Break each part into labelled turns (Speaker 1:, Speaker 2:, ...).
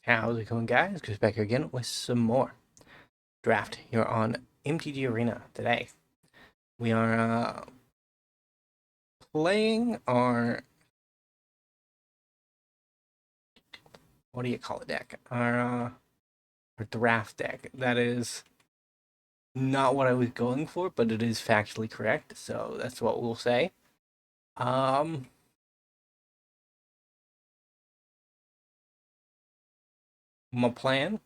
Speaker 1: How's it going, guys? Chris back here again with some more draft here on MTG Arena today. We are playing our, what do you call it, deck? Our draft deck. That is not what I was going for, but it is factually correct, so that's what we'll say. Um, my plan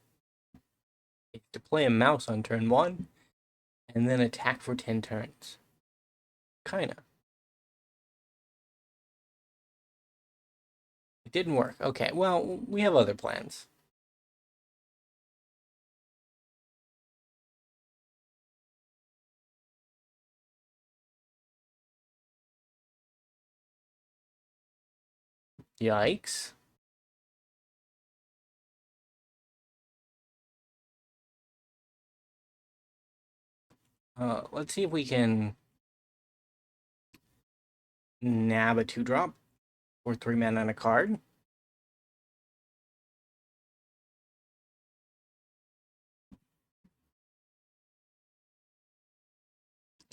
Speaker 1: is to play a mouse on turn 1 and then attack for 10 turns. Kinda. It didn't work. Okay, well, we have other plans. Yikes. Let's see if we can nab a 2-drop or 3 mana on a card.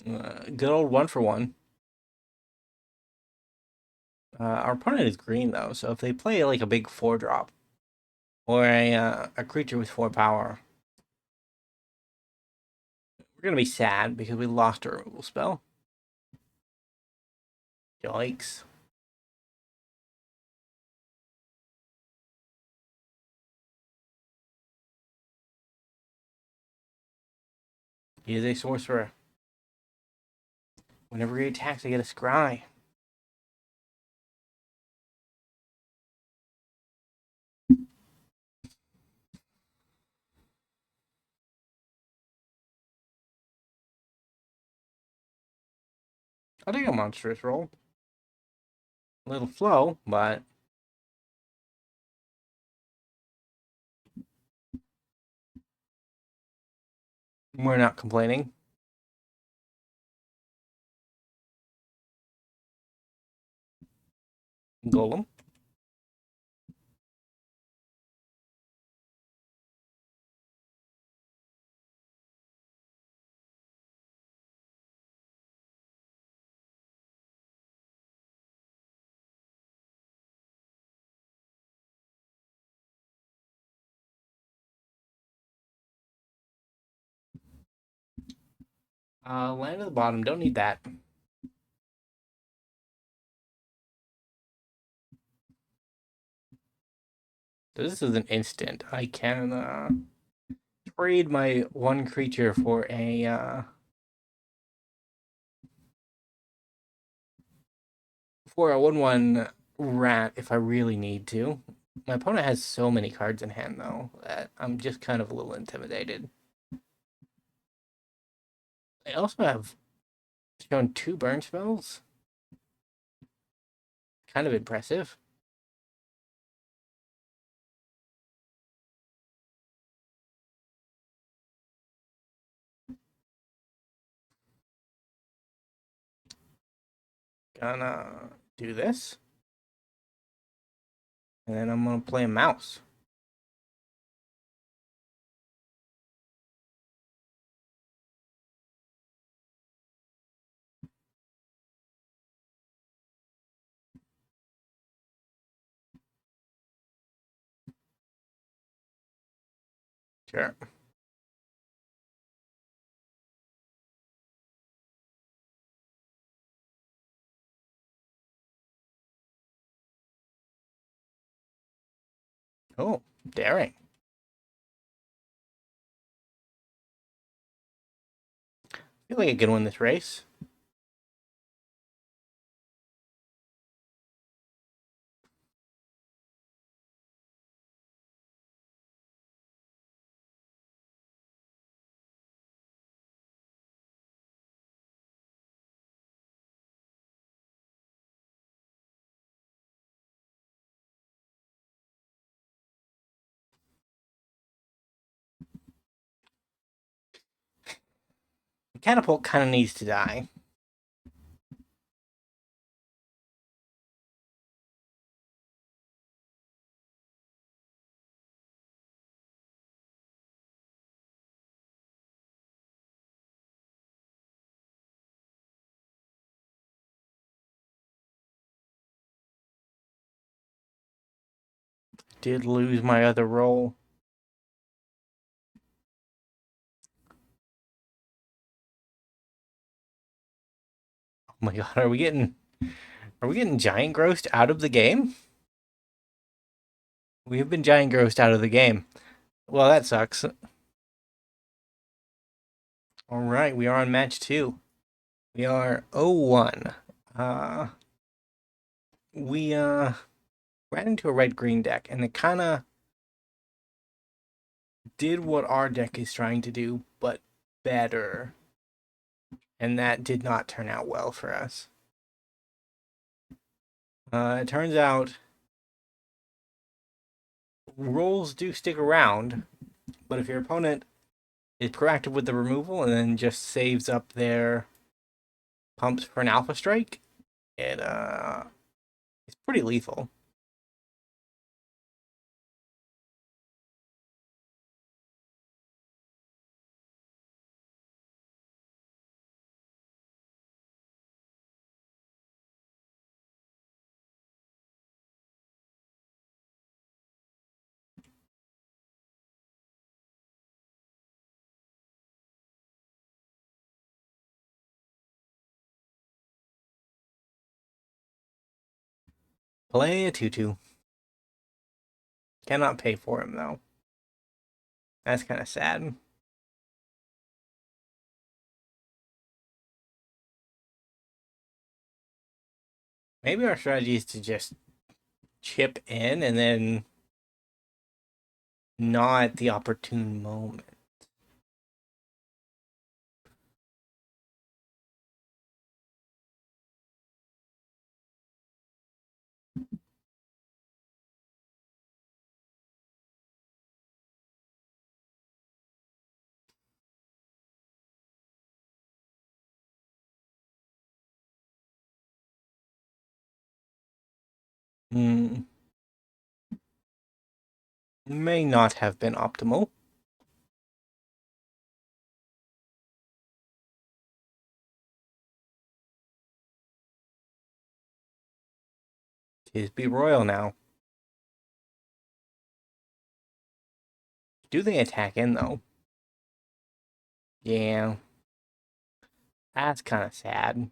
Speaker 1: Good old 1-for-1. Our opponent is green though, so if they play like a big 4-drop or a creature with 4 power, we're gonna be sad because we lost our removal spell. Yikes. He is a sorcerer. Whenever he attacks, I get a scry. I'll take a monstrous roll. A little slow, but we're not complaining. Golem. Land at the bottom. Don't need that. So this is an instant. I can trade my 1 creature for a 1/1 rat if I really need to. My opponent has so many cards in hand though that I'm just kind of a little intimidated. I also have shown 2 burn spells. Kind of impressive. Gonna do this. And then I'm gonna play a mouse. Sure. Oh, daring. I feel like I can win this race. The catapult kind of needs to die. Did lose my other roll. Oh my god, are we getting giant grossed out of the game? We have been giant grossed out of the game. Well, that sucks. All right, we are on match 2. We are 0-1. We ran into a red-green deck, and it kind of did what our deck is trying to do, but better. And that did not turn out well for us. It turns out rolls do stick around, but if your opponent is proactive with the removal and then just saves up their pumps for an alpha strike, it's pretty lethal. Play a 2/2. Cannot pay for him though. That's kind of sad. Maybe our strategy is to just chip in and then not at the opportune moment. Hmm. May not have been optimal. Tis be royal now. Do they attack in though? Yeah. That's kind of sad.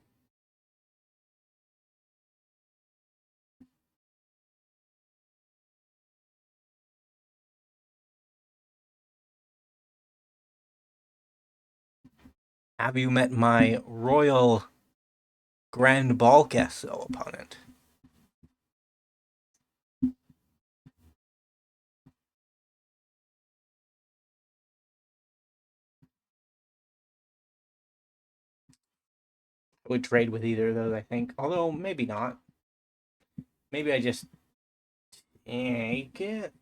Speaker 1: Have you met my royal Grand Ball Gesso opponent? I would trade with either of those, I think. Although, maybe not. Maybe I just take it.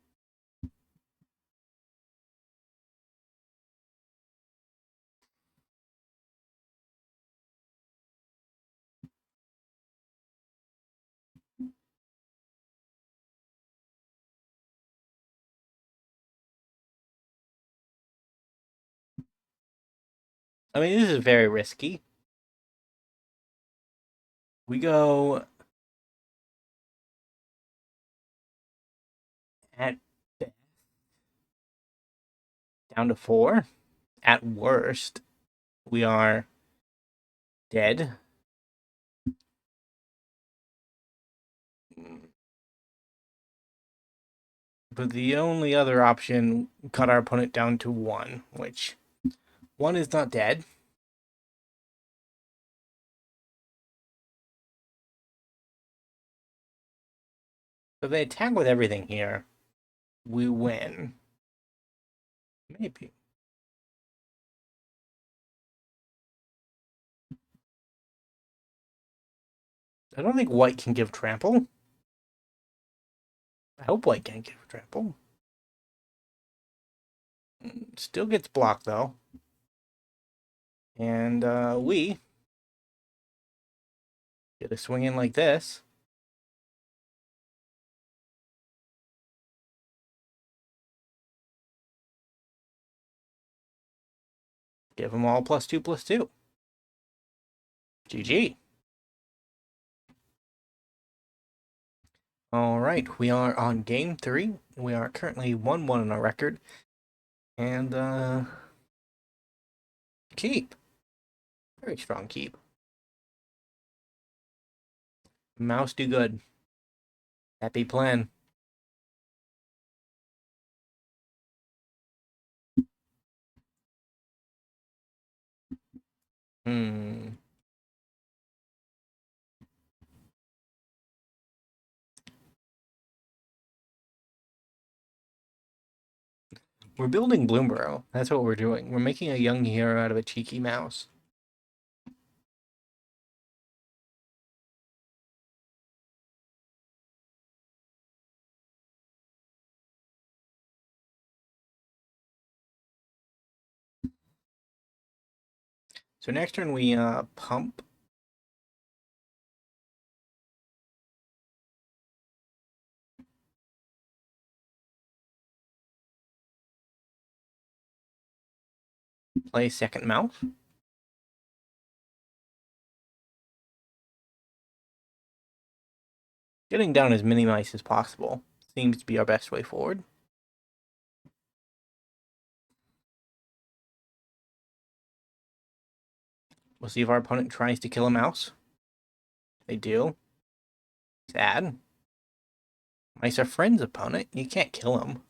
Speaker 1: I mean, this is very risky. We go at best down to 4. At worst, we are dead. But the only other option cut our opponent down to 1, which 1 is not dead. So if they attack with everything here, we win. Maybe. I don't think white can give trample. I hope white can't give trample. Still gets blocked though. And we get a swing in like this. Give them all +2/+2. GG. All right, we are on game 3. We are currently 1-1 on our record. And, keep. Very strong keep. Mouse do good. Happy plan. Hmm. We're building Bloomborough. That's what we're doing. We're making a young hero out of a cheeky mouse. So next turn we pump. Play second mouse. Getting down as many mice as possible seems to be our best way forward. We'll see if our opponent tries to kill a mouse. They do. Sad. Mice are friends, opponent. You can't kill them.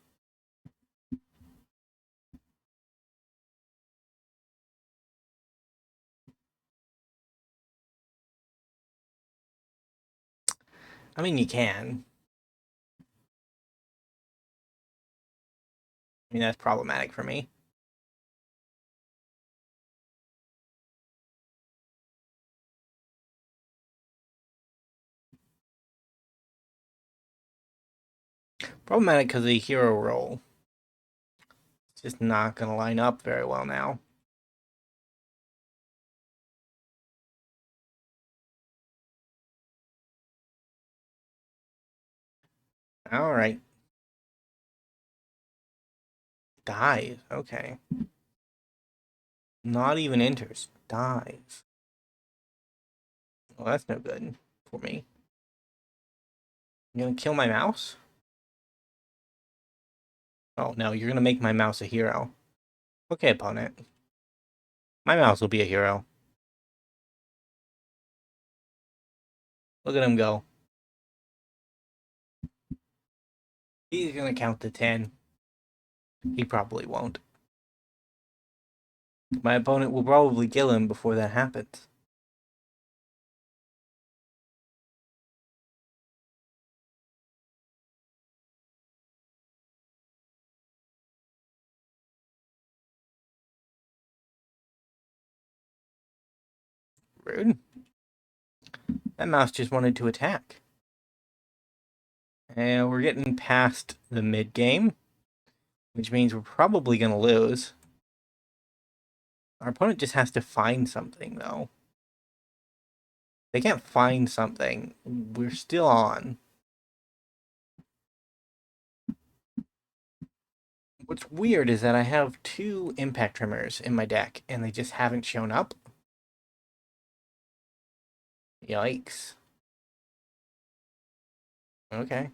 Speaker 1: I mean, you can. I mean, that's problematic for me. Problematic because the hero roll. It's just not going to line up very well now. All right. Dive. Okay. Not even enters. Dive. Well, that's no good for me. You gonna kill my mouse? Oh, no, you're gonna make my mouse a hero. Okay, opponent. My mouse will be a hero. Look at him go. He's gonna count to 10. He probably won't. My opponent will probably kill him before that happens. Rude. That mouse just wanted to attack. And we're getting past the mid game, which means we're probably going to lose. Our opponent just has to find something, though. They can't find something. We're still on. What's weird is that I have 2 impact trimmers in my deck, and they just haven't shown up. Yikes. Okay.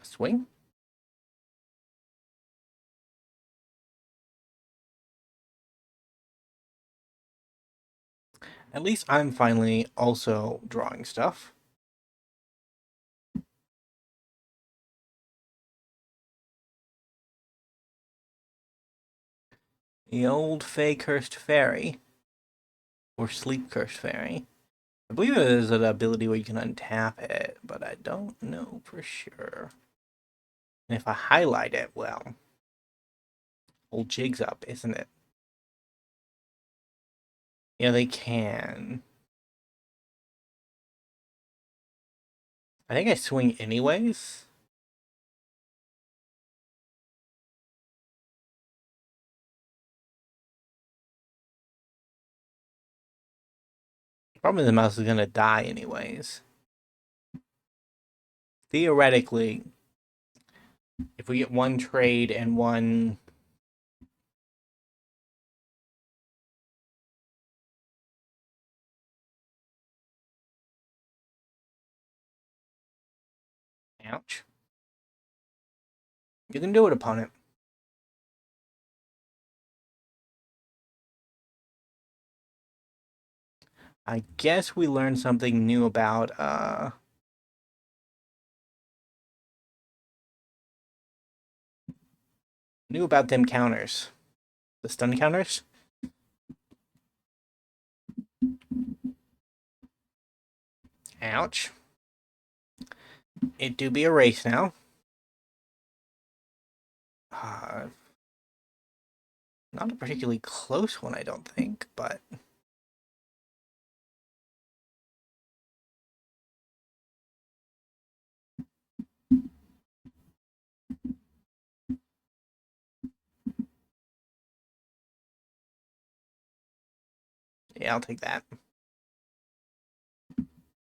Speaker 1: Swing. At least I'm finally also drawing stuff. The old Fey Cursed Fairy. Or Sleep Cursed Fairy. I believe there's an ability where you can untap it, but I don't know for sure. And if I highlight it, well, whole jig's up, isn't it? Yeah, they can. I think I swing anyways. Problem is the mouse is gonna die anyways. Theoretically, if we get one trade and one... Ouch. You can do it, opponent. I guess we learned something new about them counters. The stun counters. Ouch. It do be a race now. Not a particularly close one, I don't think, but yeah, I'll take that.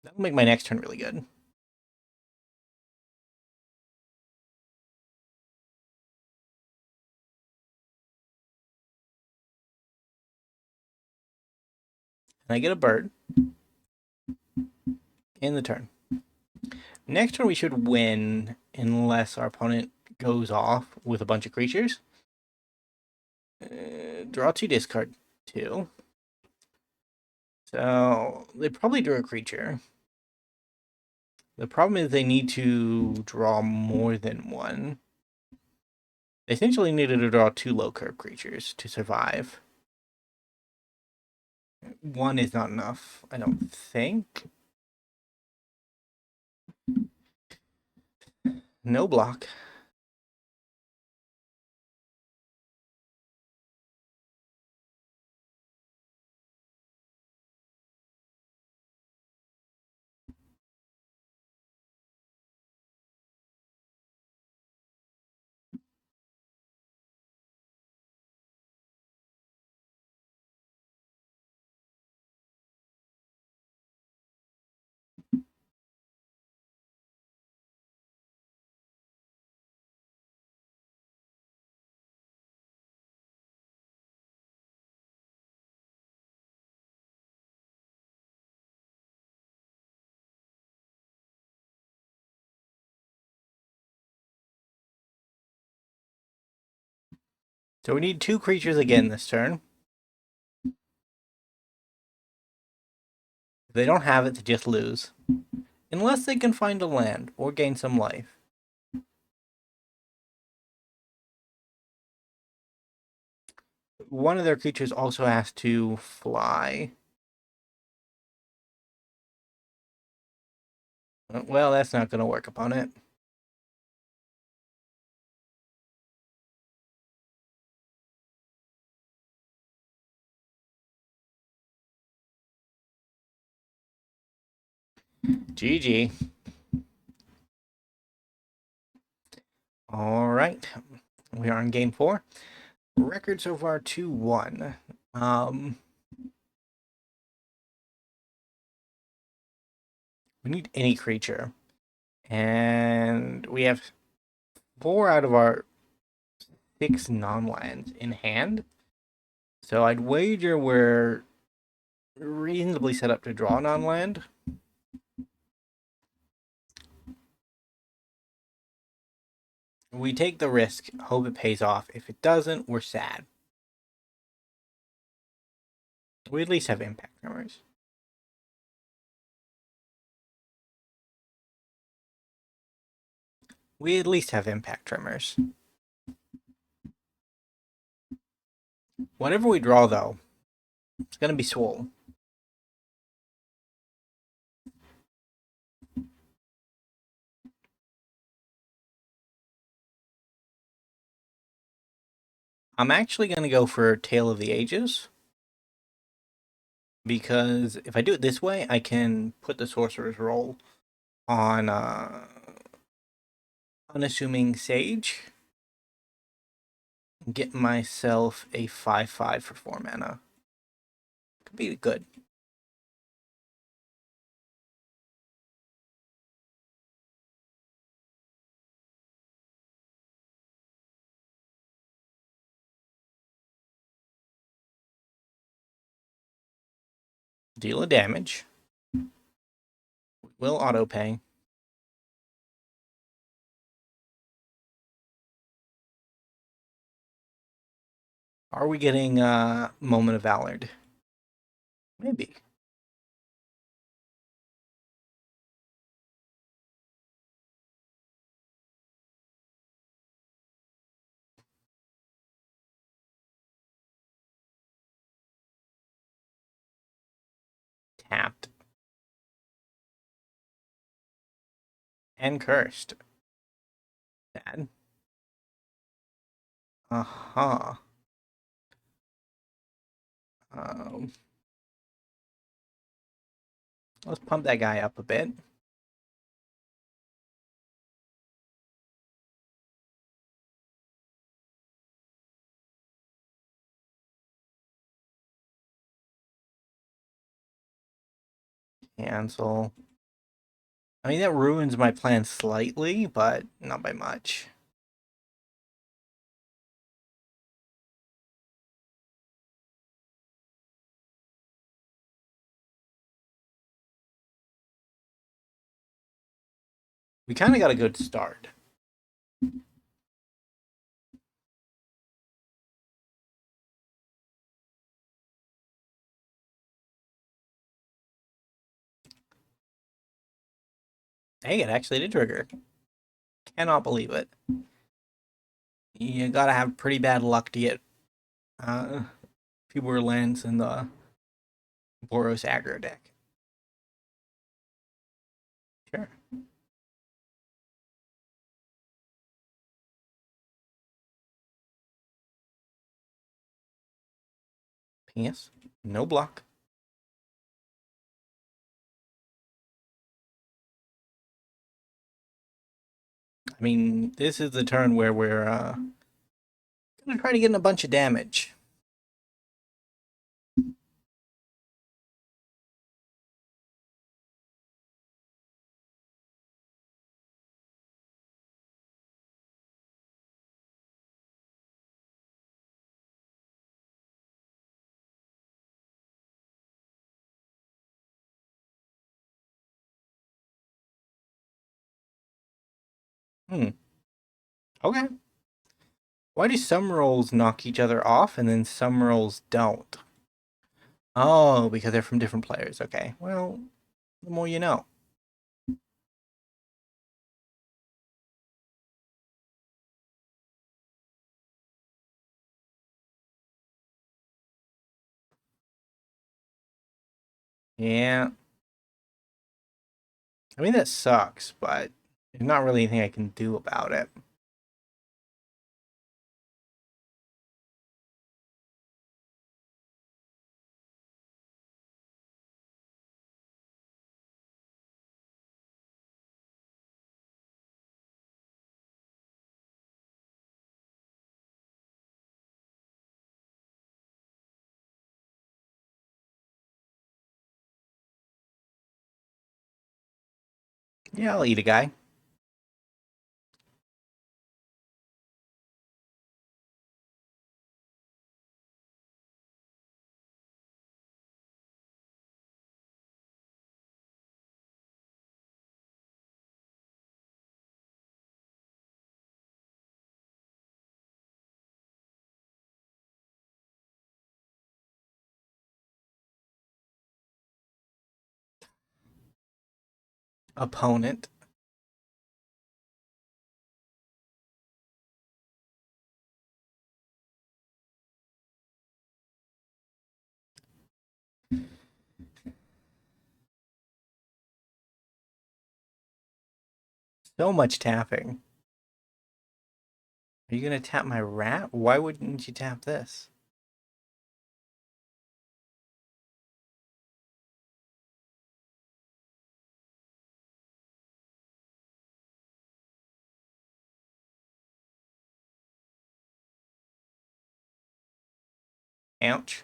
Speaker 1: That'll make my next turn really good. And I get a bird in the turn. Next turn we should win unless our opponent goes off with a bunch of creatures. Draw 2, discard 2. So they probably drew a creature. The problem is they need to draw more than one. They essentially needed to draw 2 low curve creatures to survive. One is not enough, I don't think. No block. So we need 2 creatures again this turn. If they don't have it, they just lose. Unless they can find a land or gain some life. One of their creatures also has to fly. Well, that's not going to work upon it. GG. All right. We are in game 4. Record so far 2-1. We need any creature. And we have 4 out of our 6 non-lands in hand. So I'd wager we're reasonably set up to draw non-land. We take the risk, hope it pays off. If it doesn't, we're sad. We at least have impact tremors. We at least have impact tremors. Whatever we draw, though, it's going to be swole. I'm actually going to go for Tale of the Ages. Because if I do it this way, I can put the Sorcerer's Roll on Unassuming Sage. Get myself a 5/5 for 4 mana. Could be good. Deal a damage. Will auto pay. Are we getting Moment of Valor? Maybe. Tapped. And cursed. Sad. Uh-huh. Um, let's pump that guy up a bit. Cancel. I mean, that ruins my plan slightly, but not by much. We kind of got a good start. Hey, it actually did trigger. Cannot believe it. You gotta have pretty bad luck to get fewer lands in the Boros aggro deck. Sure. Yes. No block. I mean, this is the turn where we're gonna try to get in a bunch of damage. Hmm. Okay. Why do some rolls knock each other off and then some rolls don't? Oh, because they're from different players. Okay. Well, the more you know. Yeah. I mean, that sucks, but there's not really anything I can do about it. Yeah, I'll eat a guy. Opponent. So much tapping. Are you gonna tap my rat? Why wouldn't you tap this? Ouch.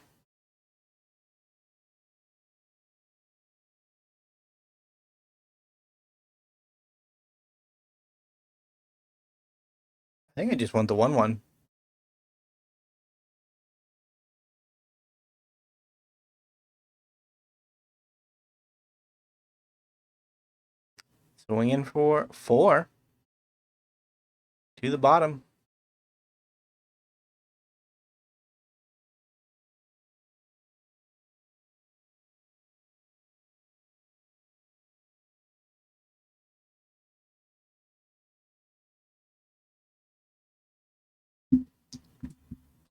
Speaker 1: I think I just want the 1/1. Swinging for 4 to the bottom.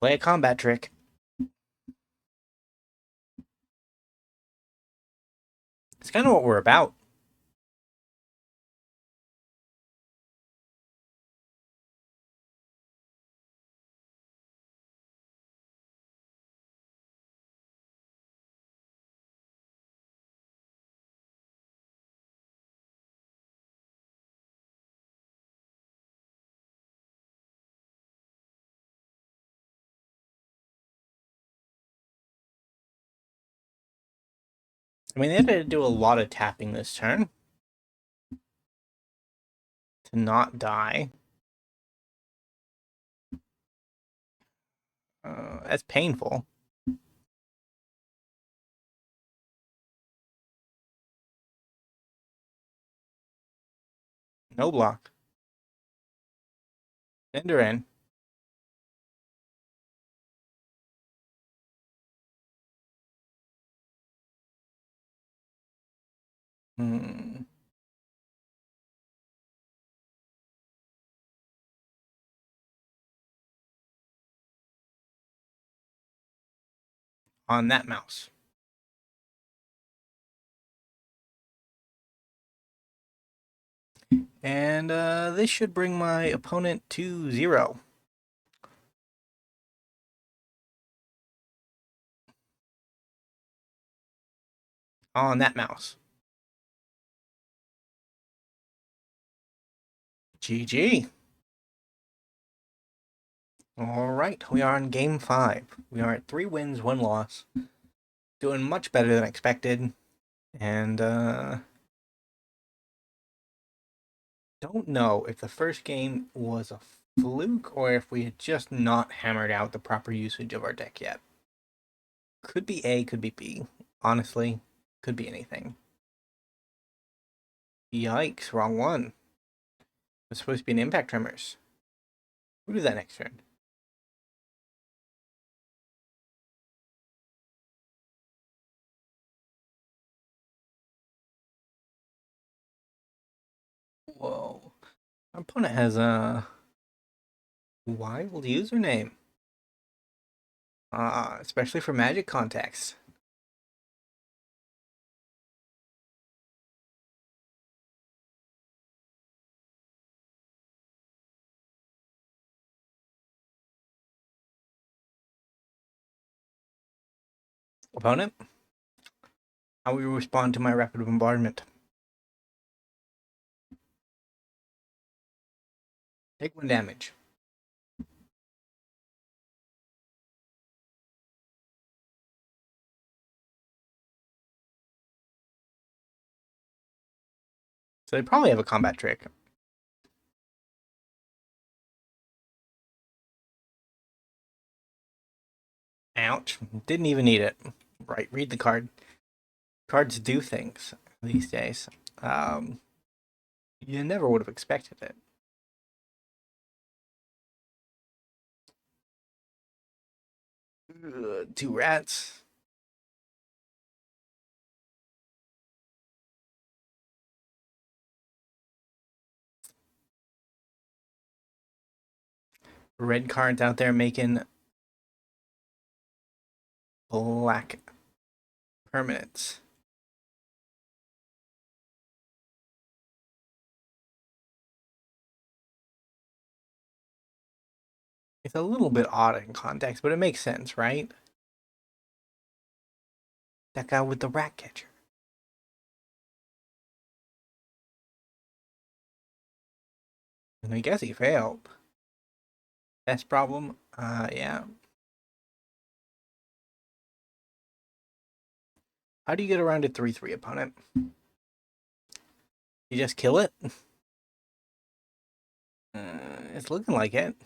Speaker 1: Play a combat trick. It's kind of what we're about. I mean, they had to do a lot of tapping this turn to not die. That's painful. No block. Eldraine. Hmm. On that mouse. And this should bring my opponent to 0. On that mouse. GG. All right, we are on game 5. We are at 3 wins, 1 loss. Doing much better than expected. And don't know if the first game was a fluke or if we had just not hammered out the proper usage of our deck yet. Could be A, could be B. Honestly, could be anything. Yikes, wrong one. It's supposed to be an Impact Tremors. We'll do that next turn. Whoa. Our opponent has a wild username. Especially for Magic context. Opponent, how will you respond to my rapid bombardment? Take 1 damage. So they probably have a combat trick. Ouch. Didn't even need it. Right, read the card. Cards do things these days. You never would have expected it. Ugh, 2 rats. Red cards out there making black permanents. It's a little bit odd in context, but it makes sense, right? That guy with the rat catcher. And I guess he failed. Best problem? Yeah. How do you get around a 3-3 opponent? You just kill it? It's looking like it.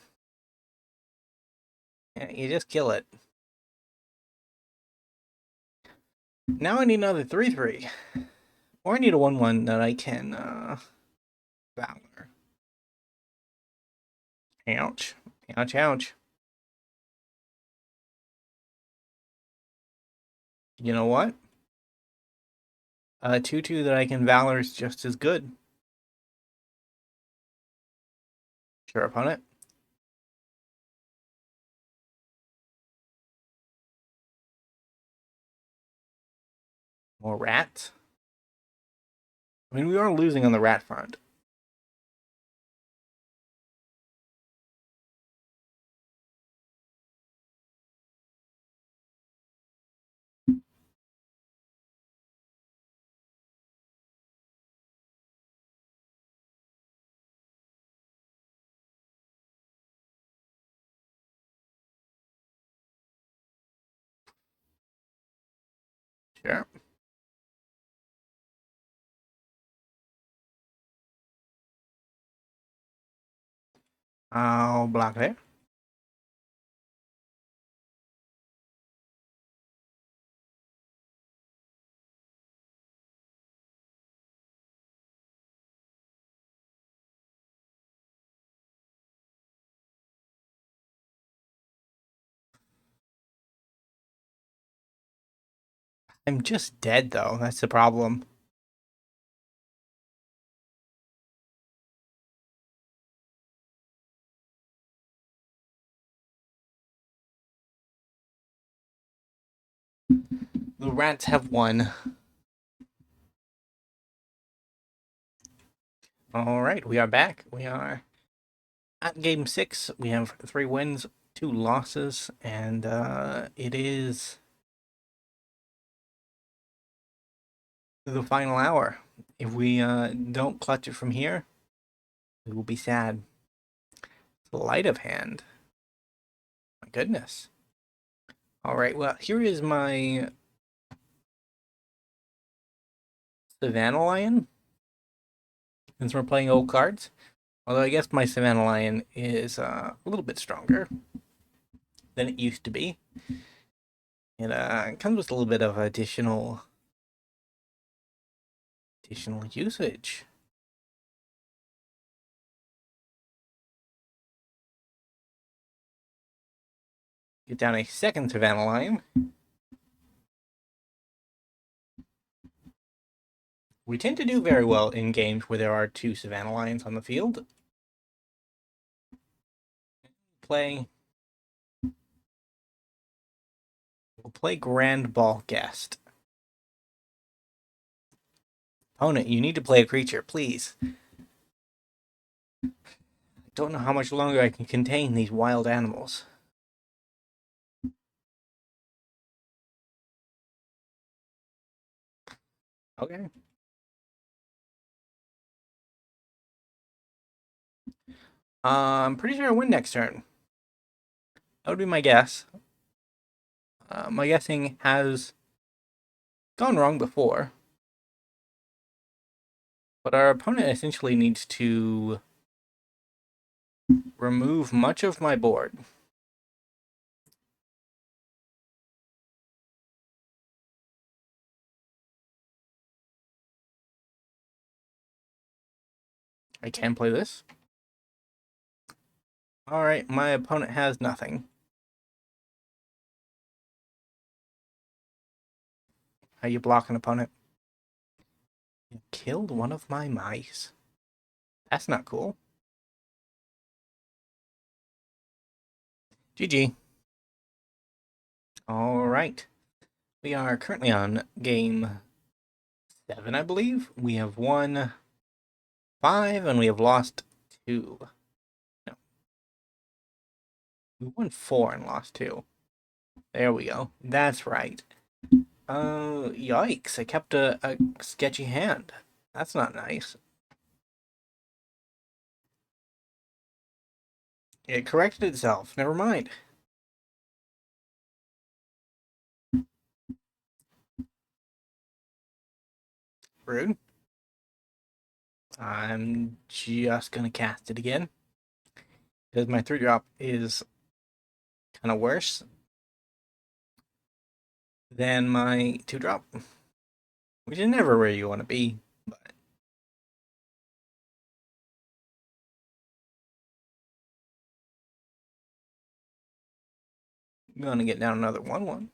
Speaker 1: Yeah, you just kill it. Now I need another 3-3. Or I need a 1-1 that I can, Valor. Ouch. Ouch, ouch. You know what? A 2-2 that I can Valor is just as good. Sure, opponent. More rats. I mean, we are losing on the rat front. Sure. I'll block there. I'm just dead, though. That's the problem. The rats have won. All right, we are back. We are at game 6. We have 3 wins, 2 losses, and it is the final hour. If we don't clutch it from here, we will be sad. Sleight of hand. My goodness. All right, well, here is my Savannah Lion. Since we're playing old cards. Although I guess my Savannah Lion is a little bit stronger than it used to be. It comes with a little bit of additional usage. Get down a second Savannah Lion. We tend to do very well in games where there are 2 Savannah Lions on the field. We'll play Grand Ball Guest. Opponent, you need to play a creature, please. I don't know how much longer I can contain these wild animals. Okay. I'm pretty sure I win next turn. That would be my guess. My guessing has gone wrong before. But our opponent essentially needs to remove much of my board. I can play this. Alright, my opponent has nothing. How you block an opponent? You killed one of my mice. That's not cool. GG. Alright. We are currently on game 7, I believe. We have won 5 and we have lost 2. No. We won 4 and lost 2. There we go. That's right. Yikes. I kept a sketchy hand. That's not nice. It corrected itself. Never mind. Rude. I'm just gonna cast it again. Because my 3-drop is kind of worse than my 2-drop. Which is never where you want to be. But I'm gonna get down another 1/1.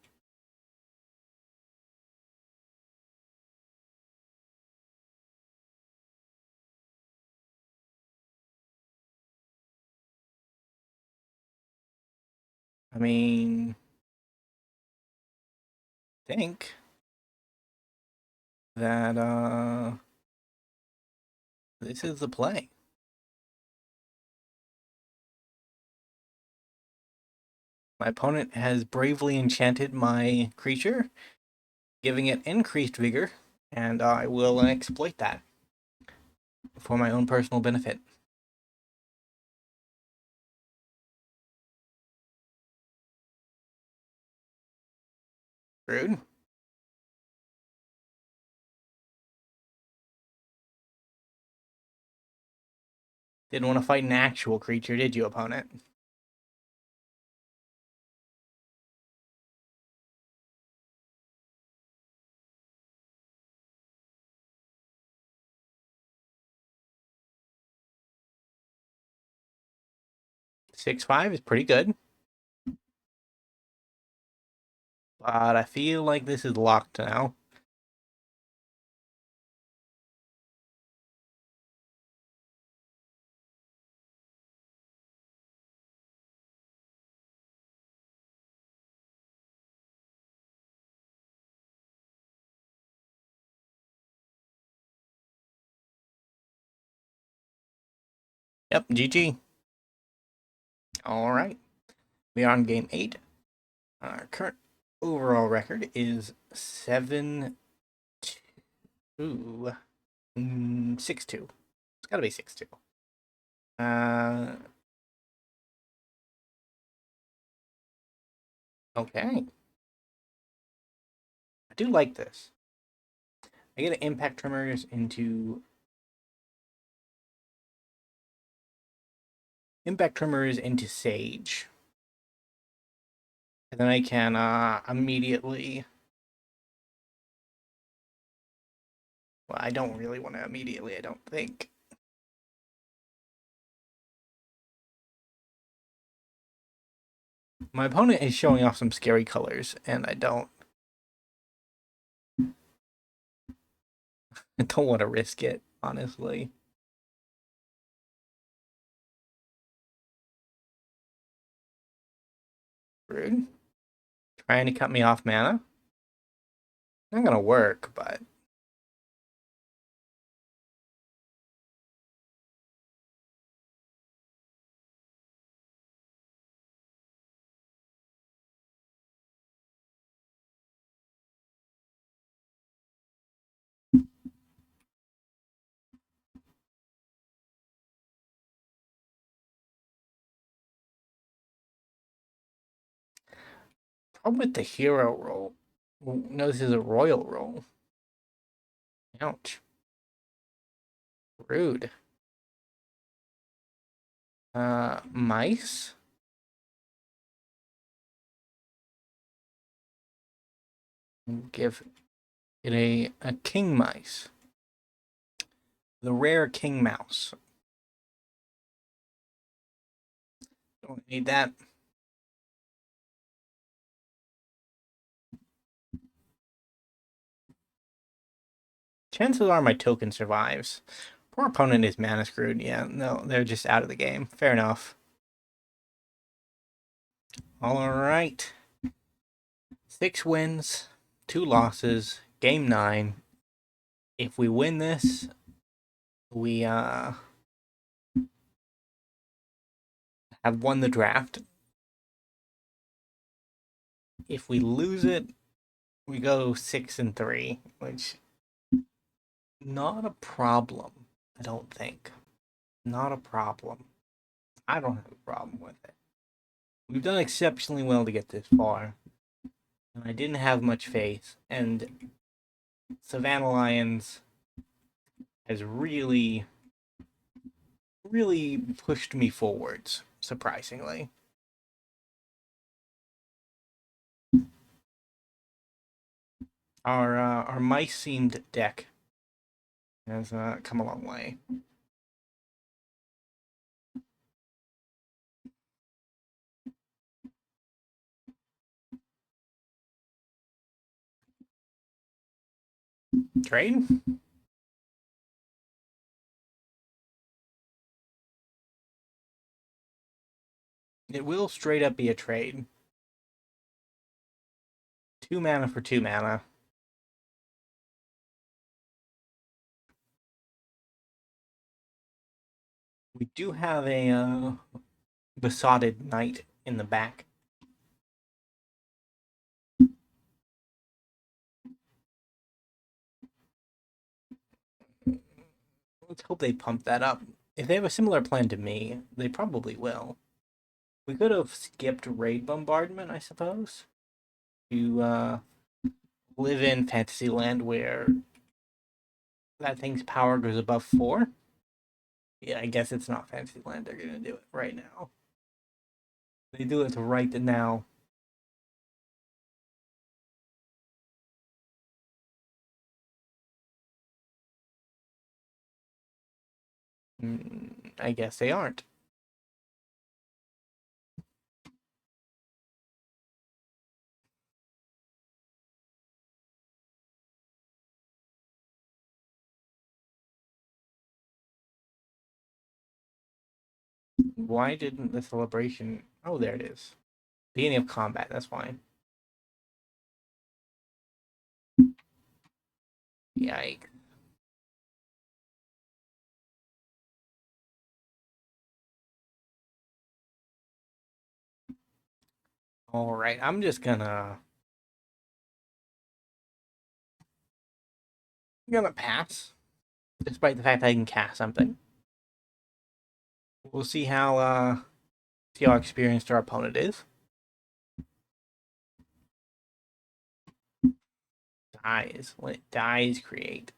Speaker 1: I mean, think. that this is the play. My opponent has bravely enchanted my creature, giving it increased vigor, and I will exploit that for my own personal benefit. Rude. Didn't want to fight an actual creature, did you, opponent? 6/5 is pretty good, but I feel like this is locked now. Yep, GG. All right, we are on game 8. Our current overall record is 7-2. 6-2. It's gotta be 6-2. Okay. I do like this. I get impact tremors into Sage. And then I can immediately. Well, I don't really want to immediately, I don't think. My opponent is showing off some scary colors, and I don't. I don't want to risk it, honestly. Rude. Trying to cut me off mana. Not gonna work, but problem with the hero roll. No, this is a royal roll. Ouch. Rude. Mice? Give it a king mice. The rare king mouse. Don't need that. Chances are my token survives. Poor opponent is mana screwed. Yeah, no, they're just out of the game. Fair enough. All right. 6 wins, 2 losses, game 9. If we win this, we have won the draft. If we lose it, we go 6-3, which not a problem, I don't think. Not a problem. I don't have a problem with it. We've done exceptionally well to get this far. And I didn't have much faith, and Savannah Lions has really, really pushed me forwards, surprisingly. Our mice themed deck has come a long way. Trade? It will straight up be a trade. 2 mana for 2 mana. We do have a besotted knight in the back. Let's hope they pump that up. If they have a similar plan to me, they probably will. We could have skipped raid bombardment, I suppose. To live in Fantasyland where that thing's power goes above 4. Yeah, I guess it's not Fantasyland. They're gonna do it right now. They do it right now. I guess they aren't. Why didn't the celebration? Oh, there it is. Beginning of combat. That's fine. Yikes. All right, I'm just gonna pass, despite the fact that I can cast something. We'll see how experienced our opponent is. Dies. When it dies, create.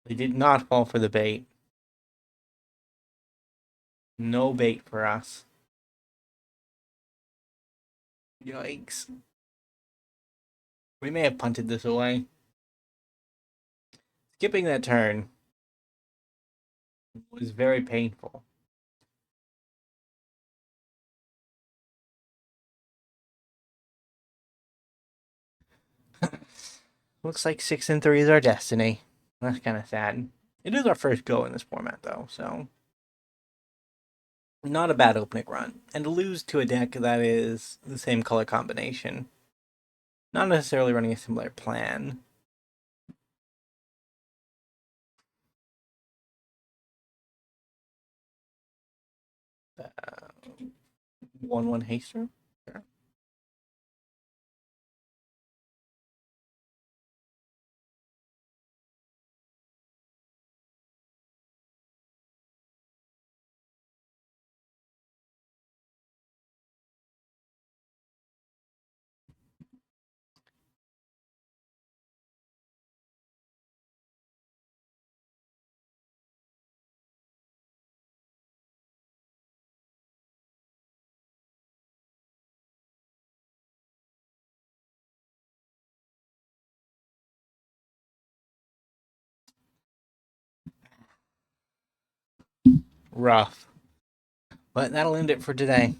Speaker 1: They did not fall for the bait. No bait for us. Yikes. We may have punted this away. Skipping that turn was very painful. Looks like 6-3 is our destiny. That's kind of sad. It is our first go in this format, though, so not a bad opening run. And to lose to a deck that is the same color combination, not necessarily running a similar plan. 1/1 haster. Sure. Rough. But that'll end it for today.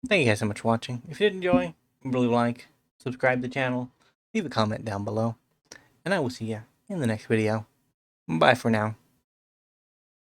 Speaker 1: Thank you guys so much for watching. If you did enjoy, really like, subscribe to the channel, leave a comment down below, and I will see you in the next video. Bye for now.